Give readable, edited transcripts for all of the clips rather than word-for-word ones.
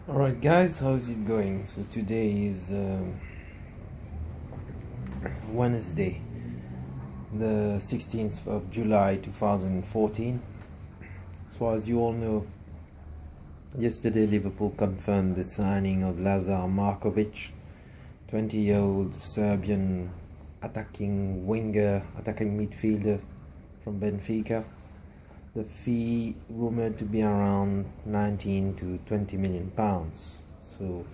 Alright guys, how's it going? So today is Wednesday, the 16th of July 2014. So as you all know, yesterday Liverpool confirmed the signing of Lazar Markovic, 20-year-old Serbian attacking midfielder from Benfica. The fee rumored to be around 19 to 20 million pounds. So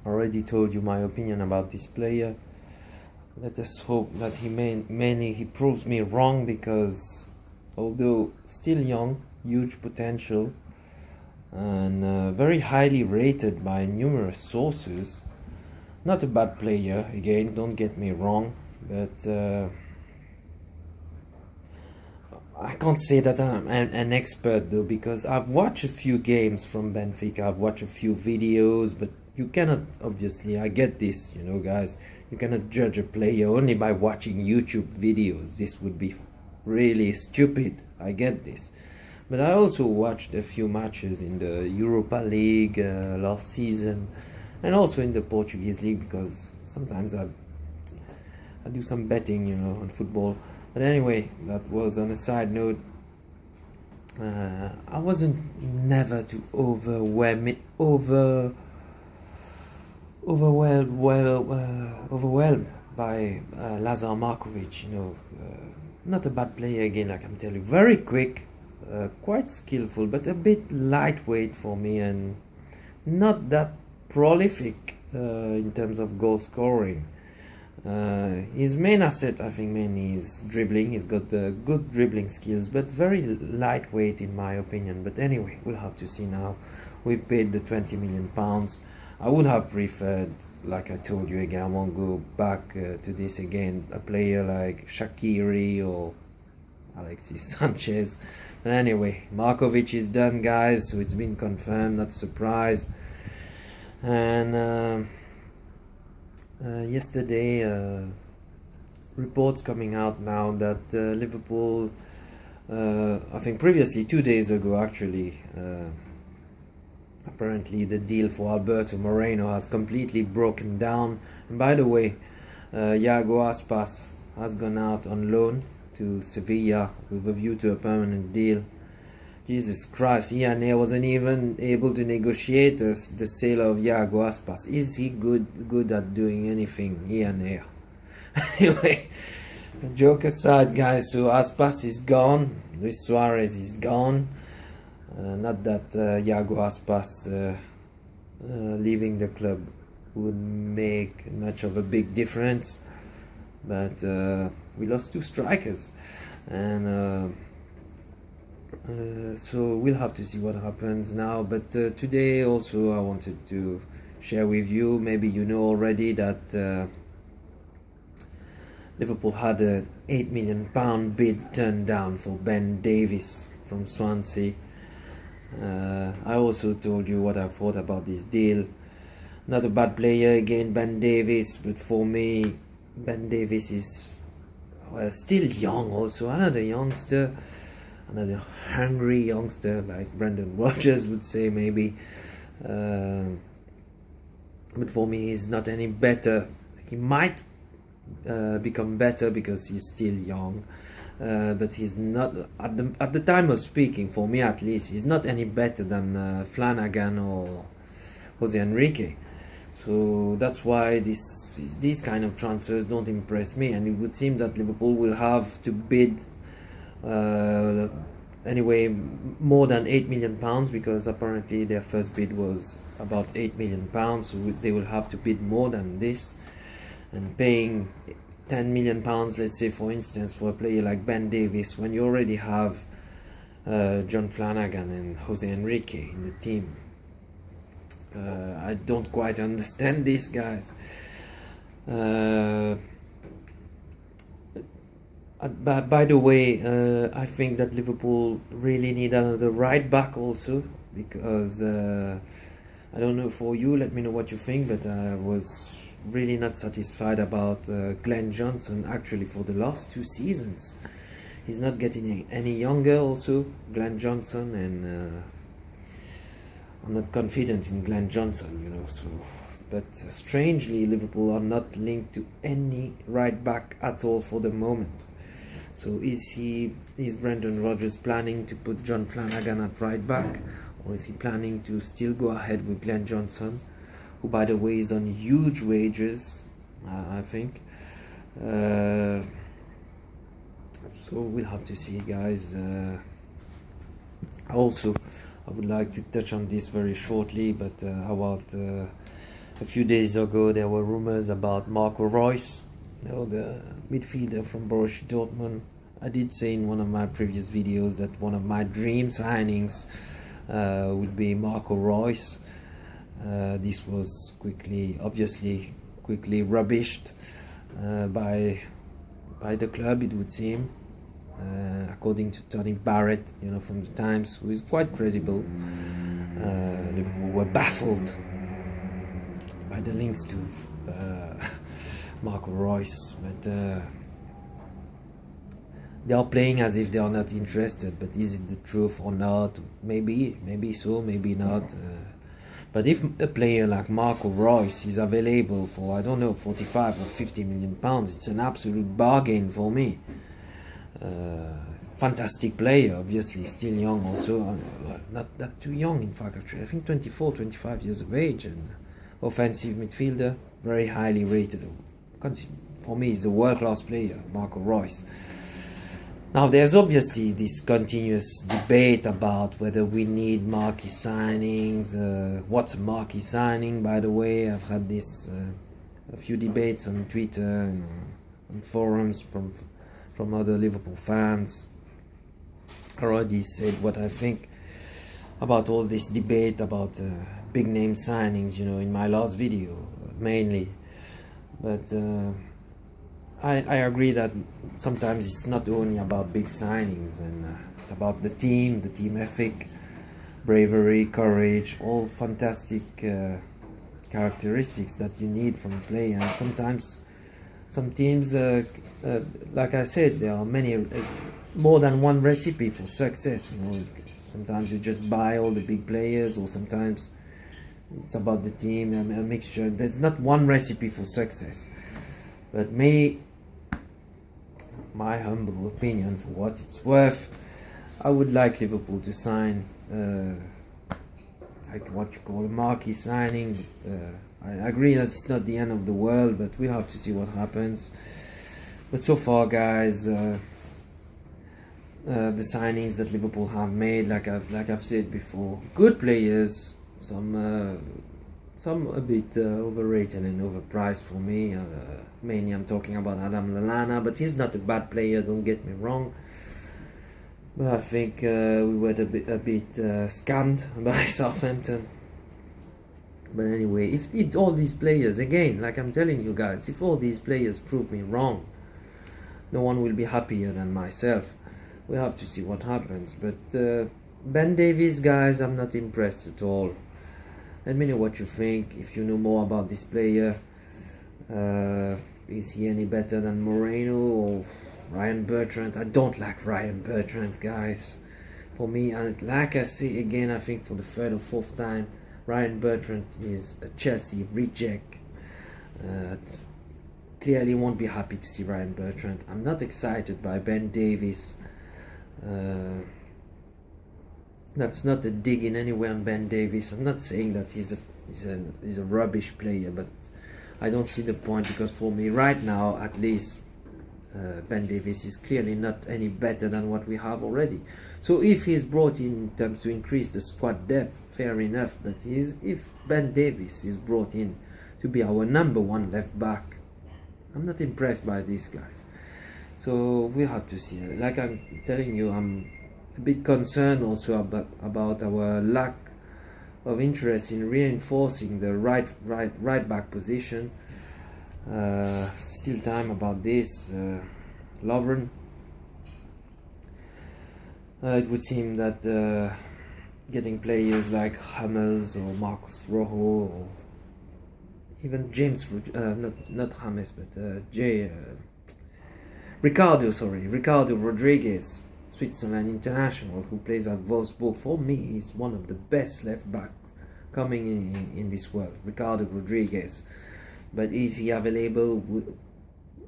I already told you my opinion about this player. Let us hope that he proves me wrong, because although still young, huge potential, and very highly rated by numerous sources, not a bad player, again, don't get me wrong, but I can't say that I'm an expert though, because I've watched a few games from Benfica, I've watched a few videos, but you cannot, obviously, I get this, guys, you cannot judge a player only by watching YouTube videos. This would be really stupid, I get this. But I also watched a few matches in the Europa League last season, and also in the Portuguese League, because sometimes I do some betting, on football. But anyway, that was on a side note. I wasn't never too overwhelmed by Lazar Markovic. Not a bad player, again, like I'm telling you. Very quick, quite skillful, but a bit lightweight for me, and not that prolific in terms of goal scoring. His main asset, I think, mainly is dribbling. He's got good dribbling skills, but very lightweight in my opinion. But anyway, we'll have to see now. We've paid the 20 million pounds. I would have preferred, like I told you again, I won't go back to this again, a player like Shaqiri or Alexis Sanchez. But anyway, Markovic is done, guys, so it's been confirmed, not a surprise. And yesterday, reports coming out now that Liverpool, I think previously, 2 days ago actually, apparently the deal for Alberto Moreno has completely broken down. And by the way, Iago Aspas has gone out on loan to Sevilla with a view to a permanent deal. Jesus Christ, Ian wasn't even able to negotiate the sale of Iago Aspas. Is he good at doing anything, Ian? Anyway, joke aside, guys, so Aspas is gone, Luis Suarez is gone. Not that Iago Aspas leaving the club would make much of a big difference, but we lost 2 strikers, and so we'll have to see what happens now. But today also I wanted to share with you, maybe you know already, that Liverpool had an £8 million bid turned down for Ben Davies from Swansea. I also told you what I thought about this deal. Not a bad player, again, Ben Davies, but for me, Ben Davies is, well, still young also. Another youngster, another hungry youngster, like Brendan Rodgers would say, maybe. But for me, he's not any better. He might become better because he's still young. But he's not, at the time of speaking, for me at least, he's not any better than Flanagan or Jose Enrique. So that's why these kind of transfers don't impress me, and it would seem that Liverpool will have to bid anyway more than £8 million, because apparently their first bid was about £8 million, so they will have to bid more than this, and paying £10 million, let's say, for instance, for a player like Ben Davies, when you already have John Flanagan and Jose Enrique in the team. I don't quite understand this, guys. By the way, I think that Liverpool really need another right back also, because I don't know for you, let me know what you think, but I was really not satisfied about Glenn Johnson actually for the last 2 seasons. He's not getting any younger also, Glenn Johnson, and I'm not confident in Glenn Johnson, you know. So, but strangely, Liverpool are not linked to any right back at all for the moment. So is Brendan Rodgers planning to put John Flanagan at right back, or is he planning to still go ahead with Glenn Johnson, who by the way is on huge wages, I think. So we'll have to see, guys. Also, I would like to touch on this very shortly, but about a few days ago there were rumors about Marco Reus, you know, the midfielder from Borussia Dortmund. I did say in one of my previous videos that one of my dream signings would be Marco Reus. This was obviously quickly rubbished by the club, it would seem. According to Tony Barrett, you know, from the Times, who is quite credible, Liverpool were baffled by the links to Marco Reus, but they are playing as if they are not interested. But is it the truth or not? Maybe so, maybe not. But if a player like Marco Reus is available for, I don't know, 45 or 50 million pounds, it's an absolute bargain for me. Fantastic player, obviously, still young also, not that too young in fact, actually. I think 24, 25 years of age, and offensive midfielder, very highly rated. For me, he's a world-class player, Marco Reus. Now, there's obviously this continuous debate about whether we need marquee signings. What's a marquee signing, by the way? I've had this a few debates on Twitter and on forums from other Liverpool fans. I already said what I think about all this debate about big name signings, you know, in my last video mainly. But I agree that sometimes it's not only about big signings, and it's about the team ethic, bravery, courage, all fantastic characteristics that you need from a player. And sometimes some teams, like I said, there are more than one recipe for success. You know, sometimes you just buy all the big players, or sometimes it's about the team, a mixture. There's not one recipe for success. But my humble opinion, for what it's worth, I would like Liverpool to sign like what you call a marquee signing. But, I agree that it's not the end of the world, but we'll have to see what happens. But so far, guys, the signings that Liverpool have made, like I've said before, good players, some a bit overrated and overpriced for me. Mainly I'm talking about Adam Lallana, but he's not a bad player, don't get me wrong. But I think we were a bit scammed by Southampton. But anyway, if all these players, again, like I'm telling you guys, if all these players prove me wrong, no one will be happier than myself. We'll have to see what happens. But Ben Davies, guys, I'm not impressed at all. Let me know what you think. If you know more about this player, is he any better than Moreno or Ryan Bertrand? I don't like Ryan Bertrand, guys. For me, and like I say again, I think for the third or fourth time, Ryan Bertrand is a Chelsea reject. Clearly won't be happy to see Ryan Bertrand. I'm not excited by Ben Davies. That's not a dig in any way on Ben Davies. I'm not saying that he's a rubbish player, but I don't see the point, because for me right now, at least, Ben Davies is clearly not any better than what we have already. So if he's brought in terms to increase the squad depth, fair enough. But if Ben Davies is brought in to be our #1 left back, I'm not impressed by these guys. So we'll have to see. Like I'm telling you, I'm a bit concerned also about our lack of interest in reinforcing the right back position. Still time about this. Lovren. It would seem that getting players like Hummels or Marcos Rojo, or even James, not James, but Ricardo Rodriguez, Switzerland international, who plays at Wolfsburg. For me, he's one of the best left backs coming in this world, Ricardo Rodriguez. But is he available?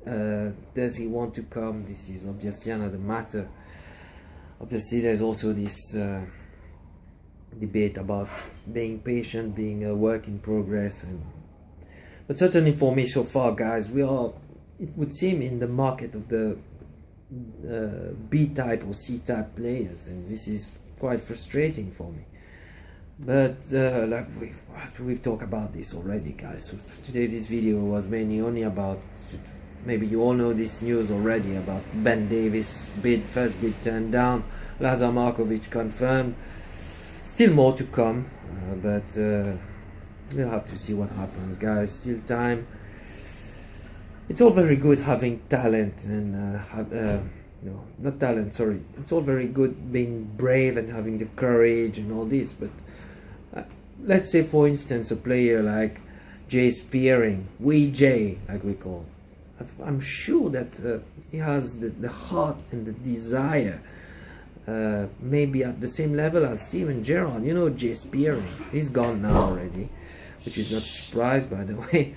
Does he want to come? This is obviously another matter. Obviously, there's also this debate about being patient, being a work in progress, but certainly for me so far, guys, we are, it would seem, in the market of the B-type or C-type players, and this is quite frustrating for me. But like we've talked about this already, guys. So today this video was mainly only about, maybe you all know this news already, about Ben Davies first bid turned down, Lazar Markovic confirmed, still more to come, but we'll have to see what happens, guys. Still time. It's all very good having talent and no, not talent, sorry, it's all very good being brave and having the courage and all this, but let's say, for instance, a player like Jay Spearing, J, like we call, I'm sure that he has the heart and the desire, maybe at the same level as Steven Gerrard. You know, Jay Spearing, he's gone now already, which is not a surprise, by the way,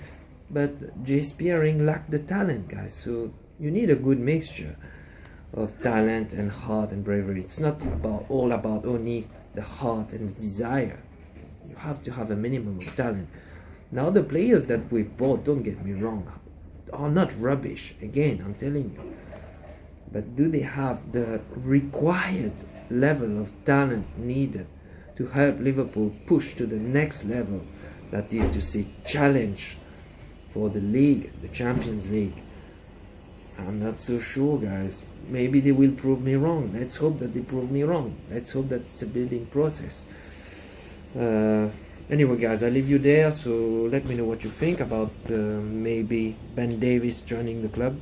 but Jay Spearing lacked the talent, guys. So you need a good mixture of talent and heart and bravery. It's not all about only the heart and the desire. You have to have a minimum of talent. Now the players that we've bought, don't get me wrong, are not rubbish, again, I'm telling you, but do they have the required level of talent needed to help Liverpool push to the next level, that is to say, challenge for the league, the Champions League? I'm not so sure, guys. Maybe they will prove me wrong. Let's hope that they prove me wrong. Let's hope that it's a building process. Anyway, guys, I'll leave you there. So let me know what you think about maybe Ben Davies joining the club.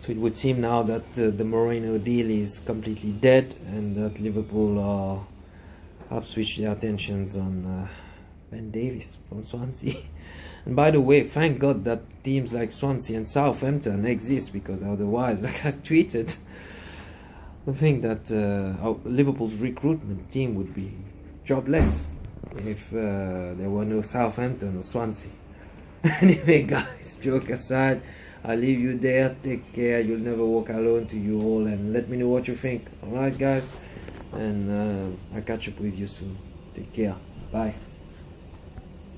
So it would seem now that the Moreno deal is completely dead, and that Liverpool have switched their attentions on Ben Davies from Swansea. And by the way, thank God that teams like Swansea and Southampton exist, because otherwise, like I tweeted, I think that Liverpool's recruitment team would be jobless if there were no Southampton or Swansea. Anyway, guys, joke aside, I'll leave you there. Take care. You'll never walk alone, to you all, and let me know what you think. Alright, guys, and I'll catch up with you soon. Take care. Bye.